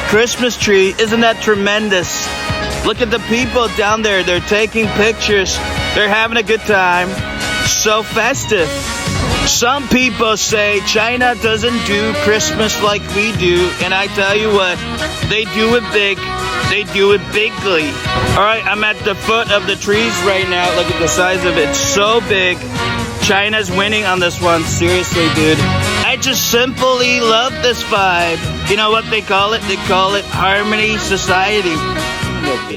Christmas tree. Isn't that tremendous? Look at the people down there. They're taking pictures. They're having a good time. So festive. Some people say China doesn't do Christmas like we do, and I tell you what, they do it big. They do it bigly. Alright, I'm at the foot of the trees right now. Look at the size of it. It's so big. China's winning on this one. Seriously, dude. I just simply love this vibe. You know what they call it? They call it Harmony Society.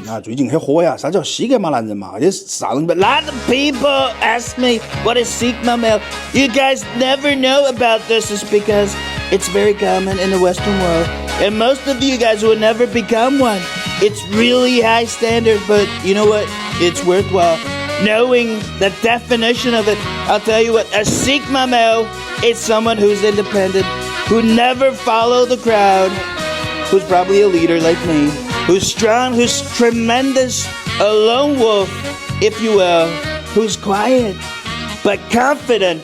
啊，最近很火呀，啥叫西格玛男人嘛？这是啥东西？ A lot of people ask me what is Sigma male. You guys never know about this. It's because it's very common in the Western world, and most of you guys will never become one. It's really high standard, but you know what? It's worthwhile knowing the definition of it. I'll tell you what, a Sigma male is someone who's independent, who never follow the crowd, who's probably a leader like me, who's strong, who's tremendous, a lone wolf, if you will, who's quiet, but confident,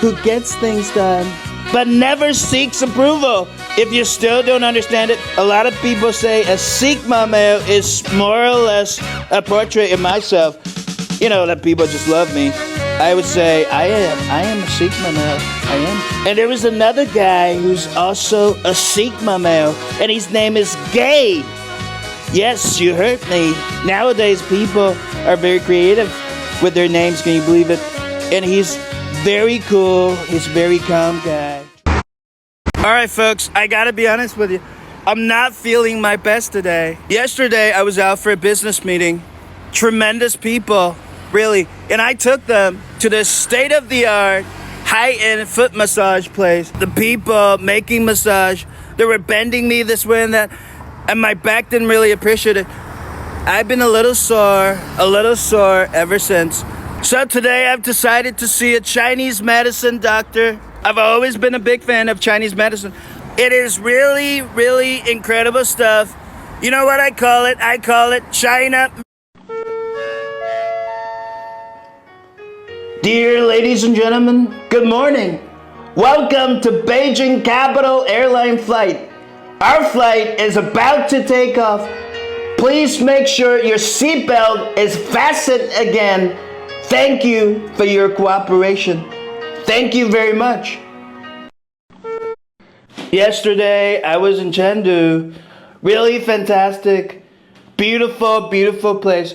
who gets things done, but never seeks approval. If you still don't understand it, a lot of people say a Sigma male is more or less a portrait of myself. You know, that people just love me. I would say I am a Sigma male. I am. And there was another guy who's also a Sigma male, and his name is Gay. Yes, you heard me. Nowadays, people are very creative with their names. Can you believe it? And he's very cool. He's a very calm guy. All right, folks, I gotta be honest with you. I'm not feeling my best today. Yesterday, I was out for a business meeting. Tremendous people, really. And I took them to this state-of-the-art, high-end foot massage place. The people making massage, they were bending me this way and that. And my back didn't really appreciate it. I've been a little sore ever since. So today I've decided to see a Chinese medicine doctor. I've always been a big fan of Chinese medicine. It is really, really incredible stuff. You know what I call it? I call it China. Dear ladies and gentlemen, good morning. Welcome to Beijing Capital Airline flight. Our flight is about to take off. Please make sure your seatbelt is fastened again. Thank you for your cooperation. Thank you very much. Yesterday, I was in Chengdu. Really fantastic. Beautiful, beautiful place.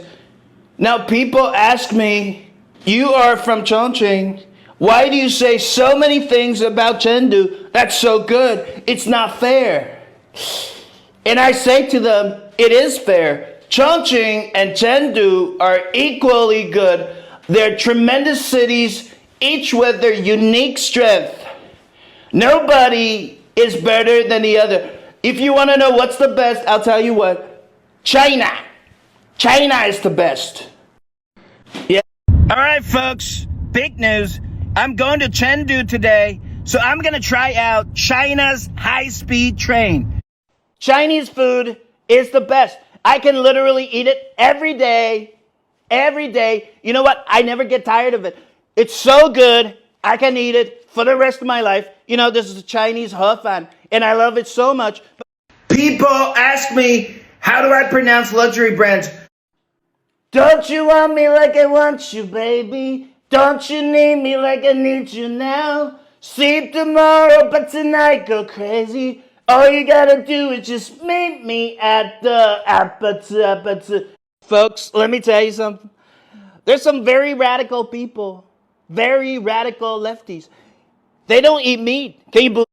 Now, people ask me, you are from Chongqing. Why do you say so many things about Chengdu that's so good? It's not fair. And I say to them, it is fair. Chongqing and Chengdu are equally good. They're tremendous cities, each with their unique strength. Nobody is better than the other. If you want to know what's the best, I'll tell you what. China. China is the best. Yeah. All right, folks. Big news. I'm going to Chengdu today, so I'm going to try out China's high-speed train. Chinese food is the best. I can literally eat it every day. Every day. You know what? I never get tired of it. It's so good, I can eat it for the rest of my life. You know, this is a Chinese Hefan, and I love it so much. People ask me, how do I pronounce luxury brands? Don't you want me like I want you, baby? Don't you need me like I need you now? Sleep tomorrow, but tonight go crazy. All you gotta do is just meet me at the apata. Folks, let me tell you something. There's some very radical people, very radical lefties. They don't eat meat. Can you believe?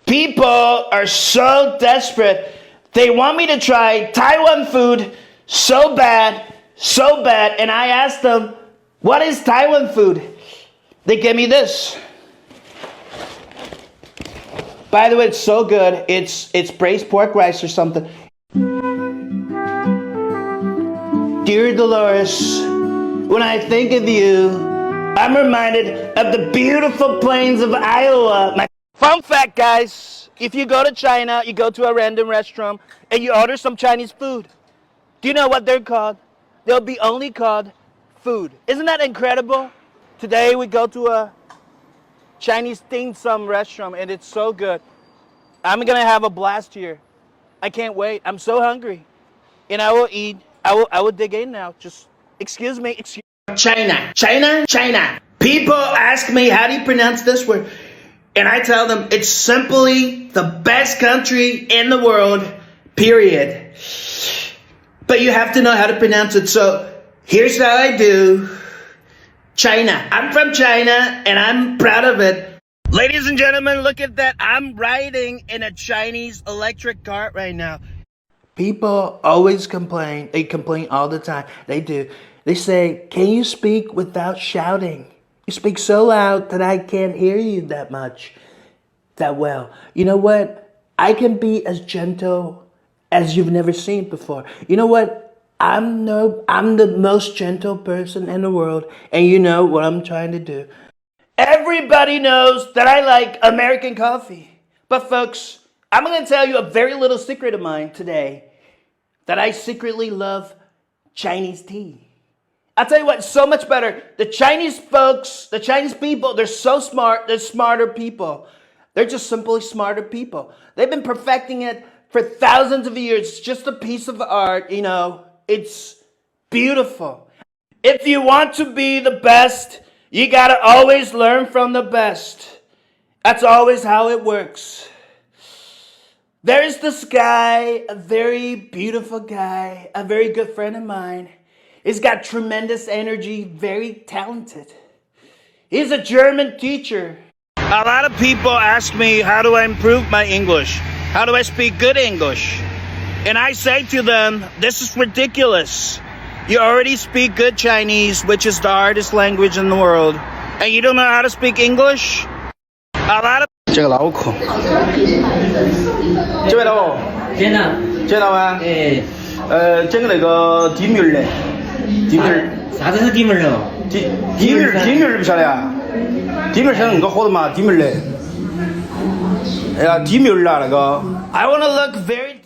People are so desperate. They want me to try Taiwan food so bad, and I asked them, what is Taiwan food? They give me this. By the way, it's so good. It's braised pork rice or something. Dear Dolores, when I think of you, I'm reminded of the beautiful plains of Iowa. Fun fact, guys, if you go to China, you go to a random restaurant and you order some Chinese food. Do you know what they're called? They'll be only called food. Isn't that incredible? Today we go to a Chinese dim sum restaurant and it's so good. I'm gonna have a blast here. I can't wait. I'm so hungry. And I will eat. I will dig in now. Just excuse me. China. People ask me, how do you pronounce this word? And I tell them it's simply the best country in the world, period. But you have to know how to pronounce it. So here's how I do. China. I'm from China and I'm proud of it. Ladies and gentlemen, look at that. I'm riding in a Chinese electric cart right now. People always complain. They complain all the time. They do. They say, can you speak without shouting? You speak so loud that I can't hear you that much, that well. You know what? I can be as gentle as you've never seen before. You know what? I'm the most gentle person in the world, and you know what I'm trying to do. Everybody knows that I like American coffee. But folks, I'm going to tell you a very little secret of mine today, that I secretly love Chinese tea. I'll tell you what, so much better. The Chinese folks, the Chinese people, they're so smart. They're smarter people. They're just simply smarter people. They've been perfecting it for thousands of years. It's just a piece of art, you know. It's beautiful. If you want to be the best, you gotta always learn from the best. That's always how it works. There's this guy, a very beautiful guy, a very good friend of mine. He's got tremendous energy, very talented. He's a German teacher. A lot of people ask me, how do I improve my English? How do I speak good English? And I say to them, this is ridiculous. You already speak good Chinese, which is the hardest language in the world, and you don't know how to speak English? A lot of 这个老苦，这位老，见到，见到吗？哎，整个那个地名儿嘞，地名儿，啥子是地名儿哦？地名儿不晓得啊？地名儿现在那么火的嘛？地名儿嘞，哎呀，地名儿啊那个。I want to look very